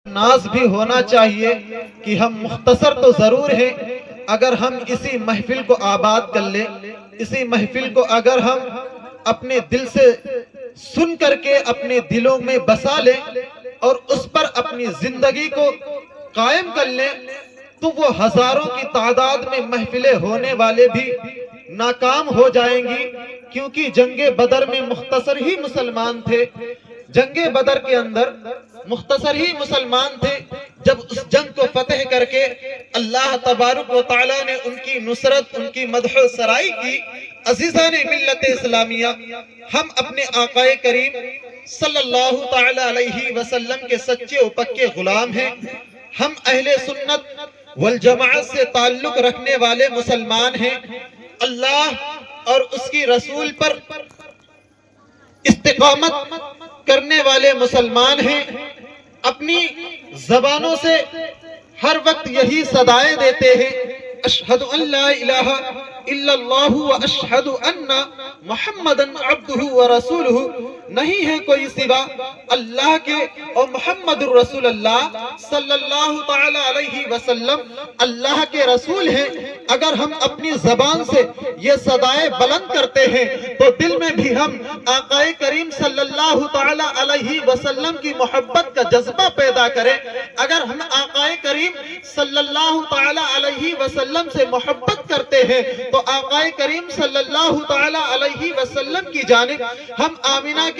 नाज भी होना चाहिए कि हम मुख्तसर तो ज़रूर हैं, अगर हम इसी महफिल को आबाद कर ले, इसी महफिल को अगर हम अपने दिल से सुन करके अपने दिलों में बसा लें और उस पर अपनी जिंदगी को कायम कर लें, तो वो हजारों की तादाद में महफिलें होने वाले भी नाकाम हो जाएंगी। क्योंकि जंगे बदर में मुख्तसर ही मुसलमान थे, जंगे बदर के अंदर मुख्तसर ही मुसलमान थे। जब उस जंग को फतेह करके अल्लाह तबारक व तआला ने उनकी नुसरत, उनकी मदह सराई की, अज़ीज़ान मिल्लत इस्लामिया, हम अपने आकाए करीम सल्लल्लाहु तआला अलैहि वसल्लम के सच्चे और पक्के गुलाम हैं। हम अहले सुन्नत वल जमाअत से ताल्लुक रखने वाले मुसलमान हैं। अल्लाह और उसकी रसूल पर इस्तिकामत करने वाले मुसलमान हैं। अपनी ज़बानों से हर वक्त यही सदाएं देते हैं, अशहदु अल्ला इलाहा इल्लल्लाहु व अशहदु अन्ना मुहम्मदन अब्दुहु व रसूलुहु। नहीं है कोई सिवा अल्लाह के और मुहम्मदुर रसूलुल्लाह सल्लल्लाहु तआला अलैहि वसल्लम अल्लाह के रसूल हैं। अगर हम अपनी ज़बान से ये सदाएं बुलंद करते हैं तो दिल में भी हम आकाए करीम सल्लल्लाहु तआला अलैहि वसल्लम की मोहब्बत का जज्बा पैदा करें। अगर हम आकाए करीम सल्लल्लाहु तआला अलैहि वसल्लम से मोहब्बत करते हैं तो आकाए करीम सल्लल्लाहु तआला अलैहि वसल्लम की जानिब हम आमिना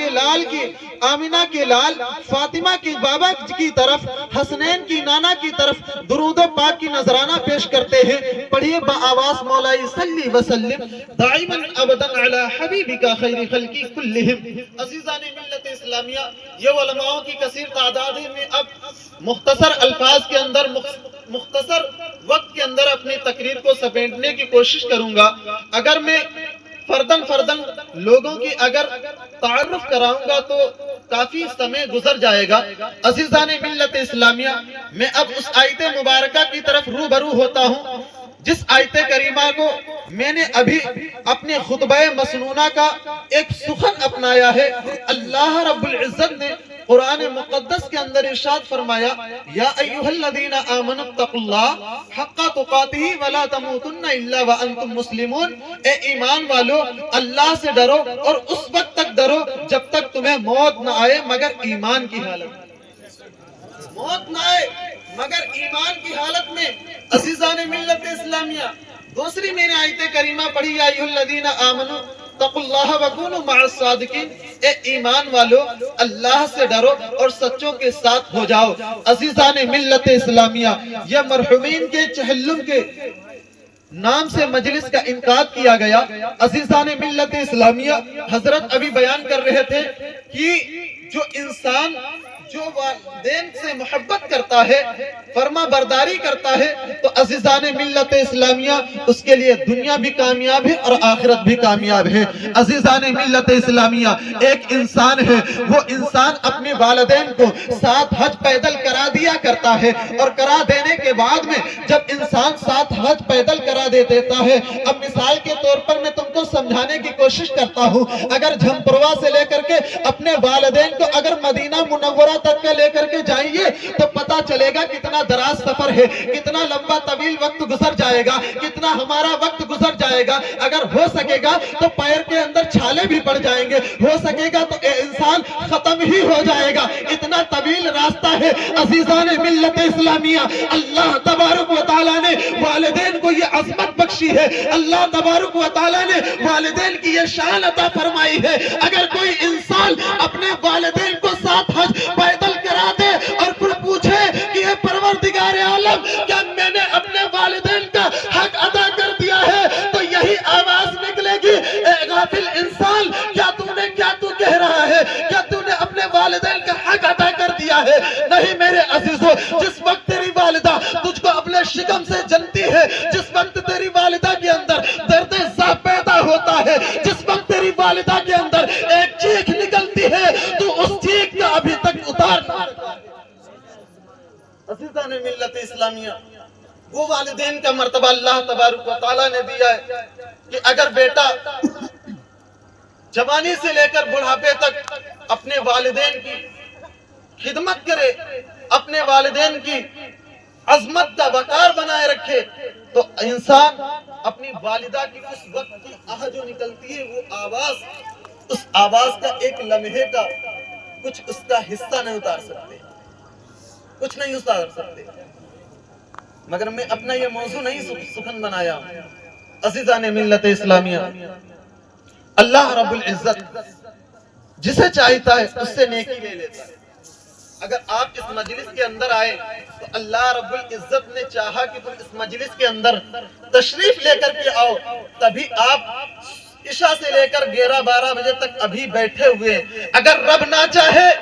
के लाल फातिमा के बाबा की तरफ, हसनैन की नाना की तरफ दुरूद पाक की नजराना पेश करते हैं। पढ़िए बाआवाज़ मौलाई सल्ली व सल्लिम दाइमन अबदन अला हबीबिका खैर खल्की कुल्लिहिम। अज़ीज़ान मिल्लत इस्लामिया, ये उलमाओं की कसीर तादाद है। मैं अब मुख्तसर अल्फाज के अंदर, मुख्तसर वक्त के अंदर अपनी तकरीर को समेटने की कोशिश करूंगा। अगर मैं फर्दन लोगों की अगर तारुफ कराऊंगा तो काफी समय गुजर जाएगा। अज़ीज़ान मिल्लत इस्लामिया, मैं अब उस आयते मुबारका की तरफ रूबरू होता हूँ जिस आयते करीमा को मैंने अभी अपने खुतबा मसनूना का एक सुखन अपनाया है। अल्लाह रब्बुल इज्जत ने कुरान मुक़द्दस के अंदर इरशाद फरमाया, या अय्युहल्लज़ीना आमनु तक़ुल्लाह हक़्क़ा तुक़ातिही वला तमूतुन्ना इल्ला व अंतुम मुस्लिमून। ए ईमान वालो, अल्लाह से डरो और उस वक्त तक डरो जब तक तुम्हें मौत न आए मगर ईमान की हालत में। मौत न आए मगर ईमान की हालत में। अज़ीज़ान मिल्लत इस्लामिया, दूसरी मैंने आयते करीमा पढ़ी, या अय्युहल्लज़ीना आमनु तक़ुल्लाह व कूनू मअस सादिकीन। ए ईमान वालो, अल्लाह से डरो और सच्चों के साथ हो जाओ। अज़ीज़ान मिल्लत इस्लामिया, यह मरहुमीन के चहल्लुम के नाम से मजलिस का इनकाद किया गया। अज़ीज़ान मिल्लत इस्लामिया, हजरत अभी बयान कर रहे थे कि जो इंसान जो वालिदैन से मोहब्बत करता है, फरमा बरदारी करता है, तो अज़ीज़ान मिल्लत इस्लामिया उसके लिए दुनिया भी कामयाब है और आखिरत भी कामयाब है। अज़ीज़ान मिल्लत इस्लामिया, एक इंसान है, वो इंसान अपने वालिदैन को 7 हज पैदल करा दिया करता है और करा देने के बाद में जब इंसान 7 हज पैदल करा देता है, अब मिसाल के तौर पर मैं तुमको समझाने की कोशिश करता हूँ। अगर झमपुरवा से लेकर के अपने वालिदैन को अगर मदीना मुनव्वरा तक के लेकर के जाएंगे तो पता चलेगा कितना दराज सफर है, कितना लंबा तवील वक्त गुजर जाएगा, कितना हमारा वक्त गुजर जाएगा। अगर हो सकेगा तो पैर के अंदर छाले भी पड़ जाएंगे, हो सकेगा तो इंसान खत्म ही हो जाएगा, इतना तवील रास्ता है। अज़ीज़ान मिल्लत इस्लामिया, अल्लाह तबारक व तआला ने वालिदैन को ये अज़मत बख्शी है, अल्लाह तबारक व तआला ने वालिदैन की ये शान अता फरमाई है। अगर कोई इंसान अपने वालिदैन को 7 हज पैदल करा दे और फिर पूछे कि ये परवरदिगार आलम, क्या मैंने अपने वालिदैन का हक अदा कर दिया है, तो यही आवाज निकलेगी, ए गाफिल इंसान, क्या तू कह रहा है, क्या तूने अपने वालिदैन का हक अदा कर दिया है? नहीं मेरे अजीजों, जिस वक्त तेरी वालिदा तुझको अपने शिकम से जनती है, जिस वक्त तेरी वालिदा के अंदर दर्द ज़ाह पैदा होता है, जिस वक्त तेरी वालिदा के अंदर एक चीख निकलती है, तो उस चीख का अभी तक उतार। अज़ीज़ान मिल्लत इस्लामिया, वो वालिदैन का मर्तबा अल्लाह तबारक व तआला ने दिया है कि अगर बेटा जवानी से लेकर बुढ़ापे तक अपने वालिदैन की खिदमत करे, اپنے والدین کی عظمت کا وقار بنائے رکھے تو انسان اپنی والدہ کی اس وقت کی آہ جو نکلتی ہے وہ آواز، اس آواز کا ایک لمحے کا کچھ اس کا حصہ نہیں اتار سکتے، کچھ نہیں اتار سکتے۔ مگر میں اپنا یہ موضوع نہیں سخن بنایا عزیزان ملت اسلامیہ، اللہ رب العزت جسے چاہتا ہے اس سے نیکی لے لیتا ہے۔ اگر آپ اس مجلس کے اندر آئے تو اللہ رب العزت نے چاہا کہ تم اس مجلس کے اندر تشریف لے کر کے آؤ، تبھی آپ عشاء سے لے کر 11-12 بجے تک ابھی بیٹھے ہوئے۔ اگر رب نہ چاہے